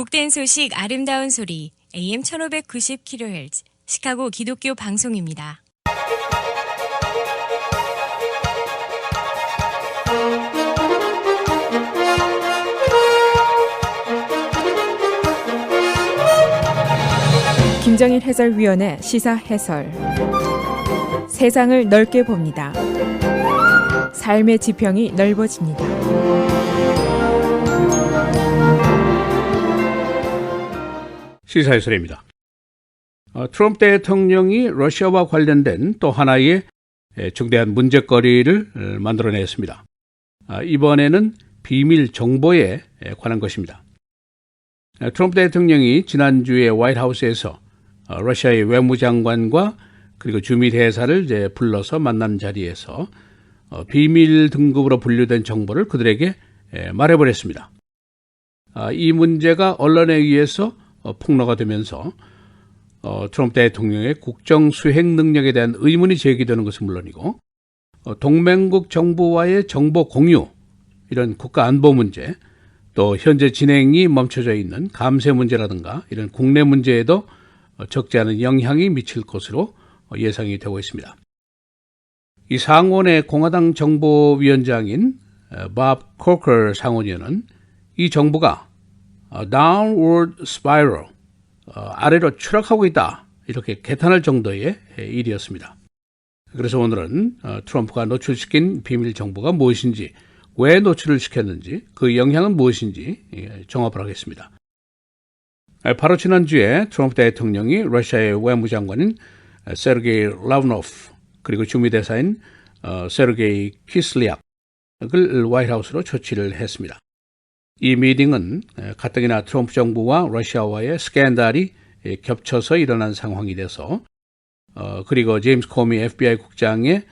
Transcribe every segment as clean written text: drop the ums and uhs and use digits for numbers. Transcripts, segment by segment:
복된 소식 아름다운 소리 AM 1590kHz 시카고 기독교 방송입니다. 김정일 해설위원의 시사 해설. 세상을 넓게 봅니다. 삶의 지평이 넓어집니다. 시사 해설입니다. 트럼프 대통령이 러시아와 관련된 또 하나의 중대한 문제거리를 만들어냈습니다. 이번에는 비밀 정보에 관한 것입니다. 트럼프 대통령이 지난주에 화이트하우스에서 러시아의 외무장관과 그리고 주미 대사를 불러서 만난 자리에서 비밀 등급으로 분류된 정보를 그들에게 말해버렸습니다. 이 문제가 언론에 의해서 폭로가 되면서 트럼프 대통령의 국정 수행 능력에 대한 의문이 제기되는 것은 물론이고 동맹국 정부와의 정보 공유, 이런 국가 안보 문제, 또 현재 진행이 멈춰져 있는 감세 문제라든가 이런 국내 문제에도 적지 않은 영향이 미칠 것으로 예상이 되고 있습니다. 이 상원의 공화당 정보위원장인 밥 코커 상원의원은 이 정부가 downward spiral, 아래로 추락하고 있다, 이렇게 개탄할 정도의 일이었습니다. 그래서 오늘은 트럼프가 노출시킨 비밀 정보가 무엇인지, 왜 노출을 시켰는지, 그 영향은 무엇인지 종합을 하겠습니다. 바로 지난주에 트럼프 대통령이 러시아의 외무장관인 세르게이 라브노프 그리고 주미대사인 세르게이 키슬리약을 화이트하우스로 초치를 했습니다. 이 미팅은 가뜩이나 트럼프 정부와 러시아와의 스캔들이 겹쳐서 일어난 상황이 돼서 그리고 제임스 코미 FBI 국장의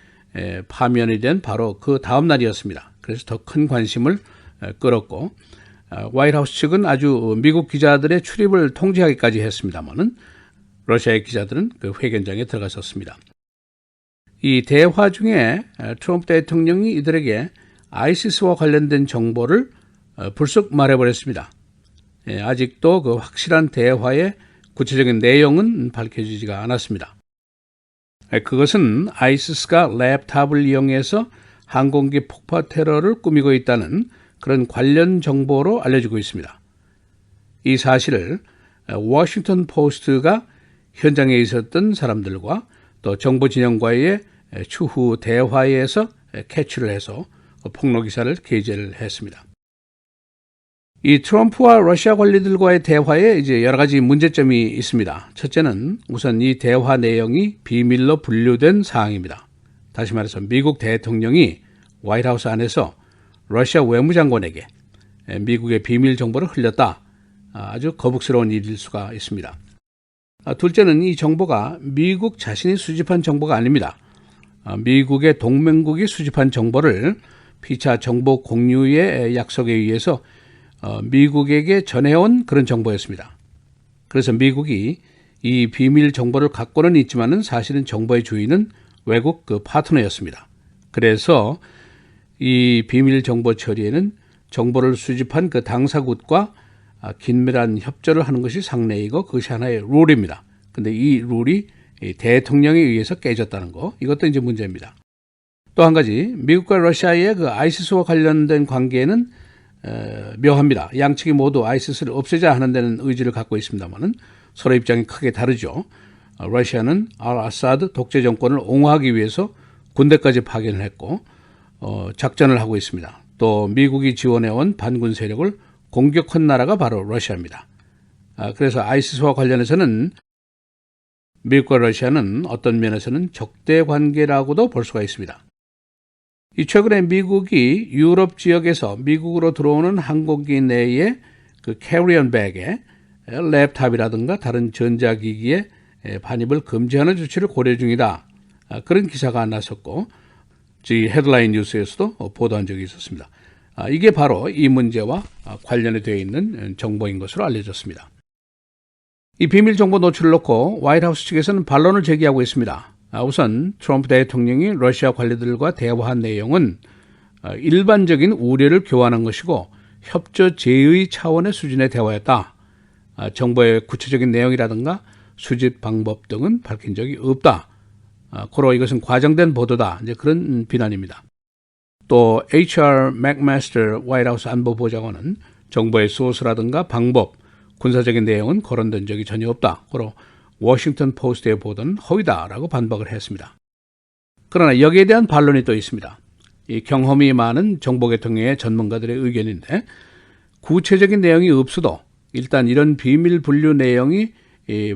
파면이 된 바로 그 다음 날이었습니다. 그래서 더 큰 관심을 끌었고 화이트하우스 측은 아주 미국 기자들의 출입을 통제하기까지 했습니다만은 러시아의 기자들은 그 회견장에 들어갔었습니다. 이 대화 중에 트럼프 대통령이 이들에게 아이시스와 관련된 정보를 불쑥 말해버렸습니다. 아직도 그 확실한 대화의 구체적인 내용은 밝혀지지가 않았습니다. 그것은 아이시스가 랩탑을 이용해서 항공기 폭파 테러를 꾸미고 있다는 그런 관련 정보로 알려지고 있습니다. 이 사실을 워싱턴 포스트가 현장에 있었던 사람들과 또 정보 진영과의 추후 대화에서 캐치를 해서 폭로 기사를 게재를 했습니다. 이 트럼프와 러시아 관리들과의 대화에 이제 여러 가지 문제점이 있습니다. 첫째는 우선 이 대화 내용이 비밀로 분류된 사항입니다. 다시 말해서 미국 대통령이 화이트하우스 안에서 러시아 외무장관에게 미국의 비밀 정보를 흘렸다. 아주 거북스러운 일일 수가 있습니다. 둘째는 이 정보가 미국 자신이 수집한 정보가 아닙니다. 미국의 동맹국이 수집한 정보를 피차 정보 공유의 약속에 의해서 미국에게 전해온 그런 정보였습니다. 그래서 미국이 이 비밀 정보를 갖고는 있지만은 사실은 정보의 주인은 외국 그 파트너였습니다. 그래서 이 비밀 정보 처리에는 정보를 수집한 그 당사국과 긴밀한 협조를 하는 것이 상례이고 그것이 하나의 룰입니다. 근데 이 룰이 대통령에 의해서 깨졌다는 거, 이것도 이제 문제입니다. 또 한 가지, 미국과 러시아의 그 아이시스와 관련된 관계는 묘합니다. 양측이 모두 아이시스를 없애자 하는 데는 의지를 갖고 있습니다만은 서로 입장이 크게 다르죠. 러시아는 아사드 독재 정권을 옹호하기 위해서 군대까지 파견을 했고 작전을 하고 있습니다. 또 미국이 지원해온 반군 세력을 공격한 나라가 바로 러시아입니다. 그래서 아이시스와 관련해서는 미국과 러시아는 어떤 면에서는 적대 관계라고도 볼 수가 있습니다. 이 최근에 미국이 유럽 지역에서 미국으로 들어오는 항공기 내에 그 캐리언 백에 랩탑이라든가 다른 전자기기에 반입을 금지하는 조치를 고려 중이다. 그런 기사가 났었고 이 헤드라인 뉴스에서도 보도한 적이 있었습니다. 이게 바로 이 문제와 관련이 되어 있는 정보인 것으로 알려졌습니다. 이 비밀 정보 노출을 놓고 화이트하우스 측에서는 반론을 제기하고 있습니다. 우선 트럼프 대통령이 러시아 관리들과 대화한 내용은 일반적인 우려를 교환한 것이고 협조 제의 차원의 수준의 대화였다. 정보의 구체적인 내용이라든가 수집 방법 등은 밝힌 적이 없다. 고로 이것은 과장된 보도다. 이제 그런 비난입니다. 또 HR 맥마스터 화이트하우스 안보보좌관은 정보의 소스라든가 방법, 군사적인 내용은 거론된 적이 전혀 없다. 고로 워싱턴 포스트의 보도는 허위다라고 반박을 했습니다. 그러나 여기에 대한 반론이 또 있습니다. 이 경험이 많은 정보계통의 전문가들의 의견인데 구체적인 내용이 없어도 일단 이런 비밀 분류 내용이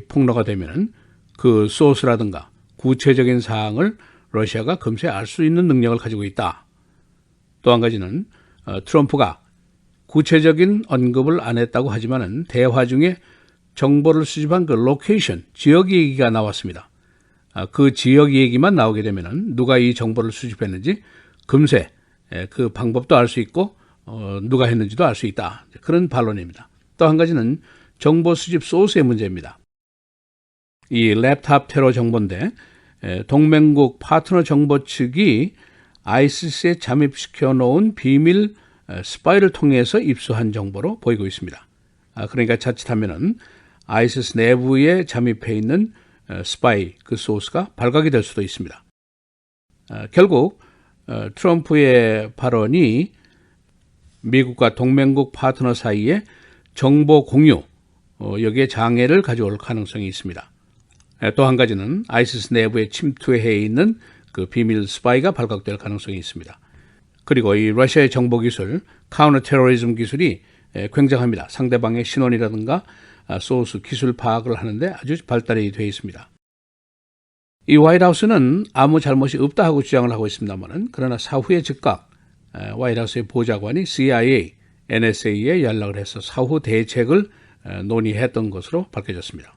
폭로가 되면은 그 소스라든가 구체적인 사항을 러시아가 금세 알 수 있는 능력을 가지고 있다. 또 한 가지는 트럼프가 구체적인 언급을 안 했다고 하지만은 대화 중에 정보를 수집한 그 로케이션, 지역 얘기가 나왔습니다. 그 지역 얘기만 나오게 되면은 누가 이 정보를 수집했는지 금세 그 방법도 알 수 있고 누가 했는지도 알 수 있다. 그런 반론입니다. 또 한 가지는 정보 수집 소스의 문제입니다. 이 랩탑 테러 정보인데 동맹국 파트너 정보 측이 아이시스에 잠입시켜 놓은 비밀 스파이를 통해서 입수한 정보로 보이고 있습니다. 그러니까 자칫하면은 아이시스 내부에 잠입해 있는 스파이 그 소스가 발각이 될 수도 있습니다. 결국 트럼프의 발언이 미국과 동맹국 파트너 사이에 정보 공유 여기에 장애를 가져올 가능성이 있습니다. 또 한 가지는 아이시스 내부에 침투해 있는 그 비밀 스파이가 발각될 가능성이 있습니다. 그리고 이 러시아의 정보 기술, 카운터 테러리즘 기술이 굉장합니다. 상대방의 신원이라든가 소스 기술 파악을 하는데 아주 발달이 되어 있습니다. 이 화이트하우스는 아무 잘못이 없다 하고 주장을 하고 있습니다만 그러나 사후에 즉각 화이트하우스의 보좌관이 CIA, NSA에 연락을 해서 사후 대책을 논의했던 것으로 밝혀졌습니다.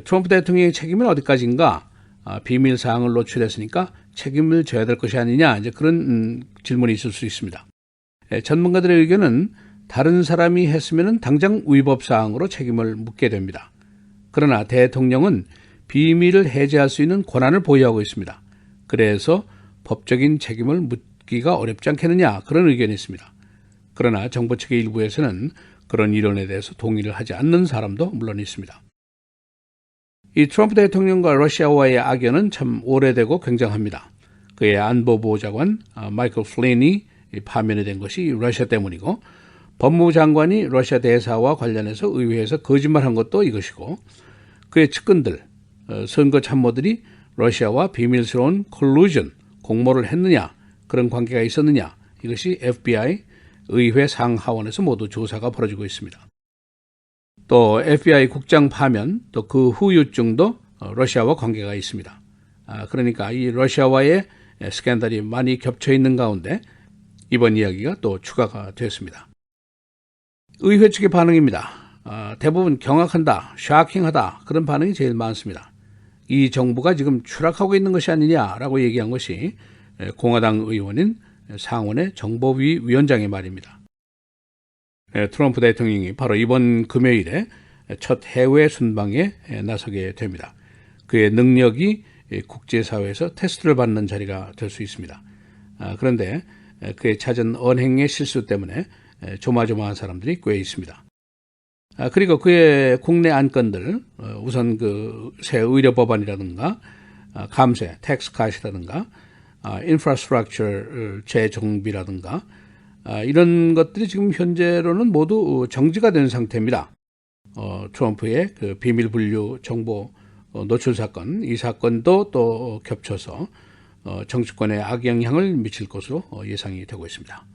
트럼프 대통령의 책임은 어디까지인가? 비밀 사항을 노출했으니까 책임을 져야 될 것이 아니냐? 이제 그런 질문이 있을 수 있습니다. 전문가들의 의견은 다른 사람이 했으면 당장 위법 사항으로 책임을 묻게 됩니다. 그러나 대통령은 비밀을 해제할 수 있는 권한을 보유하고 있습니다. 그래서 법적인 책임을 묻기가 어렵지 않겠느냐? 그런 의견이 있습니다. 그러나 정부 측의 일부에서는 그런 이론에 대해서 동의를 하지 않는 사람도 물론 있습니다. 이 트럼프 대통령과 러시아와의 악연은 참 오래되고 굉장합니다. 그의 안보보좌관 마이클 플린이 파면이 된 것이 러시아 때문이고 법무부 장관이 러시아 대사와 관련해서 의회에서 거짓말한 것도 이것이고 그의 측근들, 선거 참모들이 러시아와 비밀스러운 콜루전, 공모를 했느냐, 그런 관계가 있었느냐, 이것이 FBI, 의회 상하원에서 모두 조사가 벌어지고 있습니다. 또 FBI 국장 파면, 또 그 후유증도 러시아와 관계가 있습니다. 그러니까 이 러시아와의 스캔들이 많이 겹쳐 있는 가운데 이번 이야기가 또 추가가 됐습니다. 의회 측의 반응입니다. 대부분 경악한다, 샤킹하다 그런 반응이 제일 많습니다. 이 정부가 지금 추락하고 있는 것이 아니냐라고 얘기한 것이 공화당 의원인 상원의 정보위 위원장의 말입니다. 트럼프 대통령이 바로 이번 금요일에 첫 해외 순방에 나서게 됩니다. 그의 능력이 국제사회에서 테스트를 받는 자리가 될 수 있습니다. 그런데 그의 잦은 언행의 실수 때문에 조마조마한 사람들이 꽤 있습니다. 그리고 그의 국내 안건들, 우선 그 새 의료 법안이라든가 감세, 텍스카시라든가 인프라스트럭처 재정비라든가 이런 것들이 지금 현재로는 모두 정지가 된 상태입니다. 트럼프의 그 비밀 분류 정보 노출 사건, 이 사건도 또 겹쳐서 정치권에 악영향을 미칠 것으로 예상이 되고 있습니다.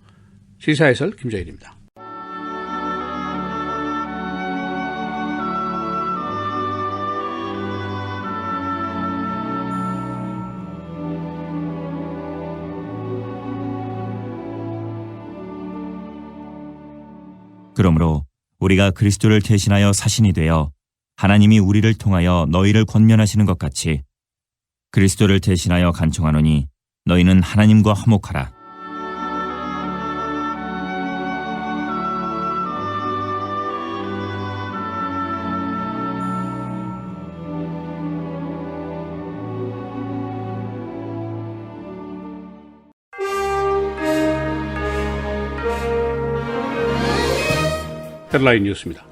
시사해설 김정일입니다. 그러므로 우리가 그리스도를 대신하여 사신이 되어 하나님이 우리를 통하여 너희를 권면하시는 것 같이 그리스도를 대신하여 간청하노니 너희는 하나님과 화목하라. 헤드라인 뉴스입니다.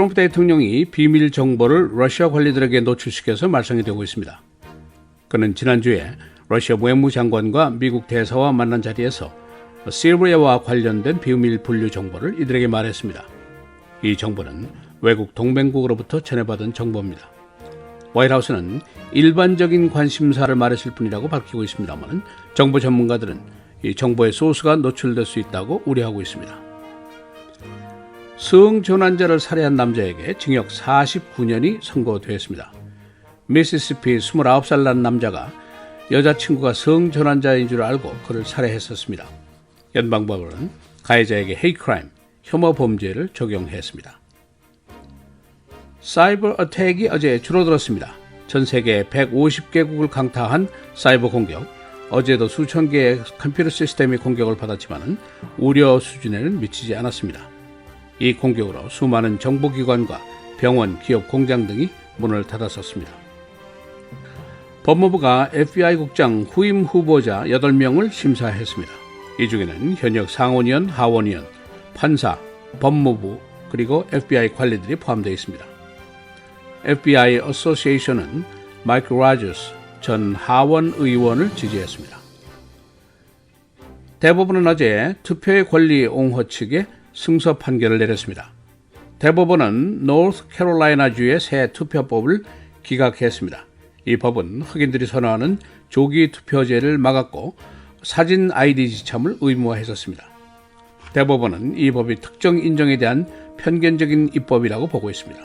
트럼프 대통령이 비밀 정보를 러시아 관리들에게 노출시켜서 말썽이 되고 있습니다. 그는 지난주에 러시아 외무장관과 미국 대사와 만난 자리에서 시리아와 관련된 비밀 분류 정보를 이들에게 말했습니다. 이 정보는 외국 동맹국으로부터 전해받은 정보입니다. 화이트하우스는 일반적인 관심사를 말했을 뿐이라고 밝히고 있습니다만 정보 전문가들은 이 정보의 소스가 노출될 수 있다고 우려하고 있습니다. 성전환자를 살해한 남자에게 징역 49년이 선고되었습니다. 미시시피 29살 난 남자가 여자친구가 성전환자인 줄 알고 그를 살해했었습니다. 연방법원은 가해자에게 헤이크라임, 혐오 범죄를 적용했습니다. 사이버 어택이 어제 줄어들었습니다. 전 세계 150개국을 강타한 사이버 공격, 어제도 수천 개의 컴퓨터 시스템이 공격을 받았지만 우려 수준에는 미치지 않았습니다. 이 공격으로 수많은 정보기관과 병원, 기업, 공장 등이 문을 닫았었습니다. 법무부가 FBI 국장 후임 후보자 8명을 심사했습니다. 이 중에는 현역 상원의원, 하원의원, 판사, 법무부, 그리고 FBI 관리들이 포함되어 있습니다. FBI 어소시에이션은 마이클 라저스 전 하원 의원을 지지했습니다. 대법원은 어제 투표의 권리 옹호 측에 승소 판결을 내렸습니다. 대법원은 노스캐롤라이나주의 새 투표법을 기각했습니다. 이 법은 흑인들이 선호하는 조기 투표제를 막았고 사진 ID 지참을 의무화했었습니다. 대법원은 이 법이 특정 인종에 대한 편견적인 입법이라고 보고 있습니다.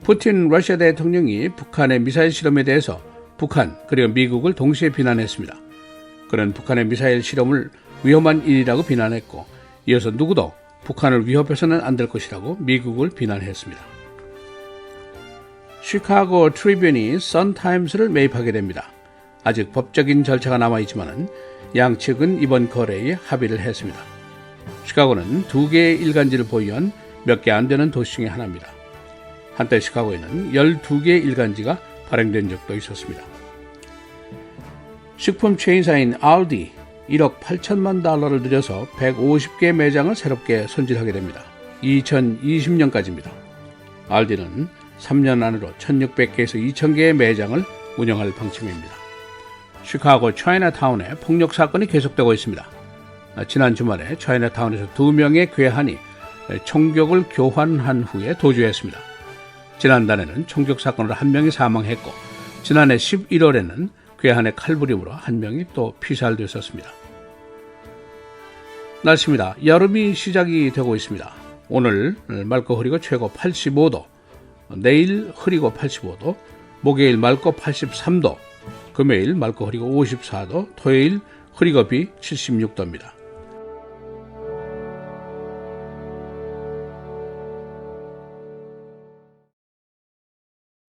푸틴 러시아 대통령이 북한의 미사일 실험에 대해서 북한 그리고 미국을 동시에 비난했습니다. 그는 북한의 미사일 실험을 위험한 일이라고 비난했고 이어서 누구도 북한을 위협해서는 안 될 것이라고 미국을 비난했습니다. 시카고 트리뷴이 선타임스를 매입하게 됩니다. 아직 법적인 절차가 남아있지만 양측은 이번 거래에 합의를 했습니다. 시카고는 2개의 일간지를 보유한 몇 개 안 되는 도시 중에 하나입니다. 한때 시카고에는 12개의 일간지가 발행된 적도 있었습니다. 식품 체인사인 알디 1억 8천만 달러를 들여서 150개 매장을 새롭게 손질하게 됩니다. 2020년까지입니다. 알디는 3년 안으로 1600개에서 2000개의 매장을 운영할 방침입니다. 시카고 차이나타운에 폭력 사건이 계속되고 있습니다. 지난 주말에 차이나타운에서 2명의 괴한이 총격을 교환한 후에 도주했습니다. 지난달에는 총격 사건으로 1명이 사망했고 지난해 11월에는 괴한의 칼부림으로 1명이 또 피살됐었습니다. 날씨입니다. 여름이 시작이 되고 있습니다. 오늘 맑고 흐리고 최고 85도, 내일 흐리고 85도, 목요일 맑고 83도, 금요일 맑고 흐리고 54도, 토요일 흐리고 비 76도입니다.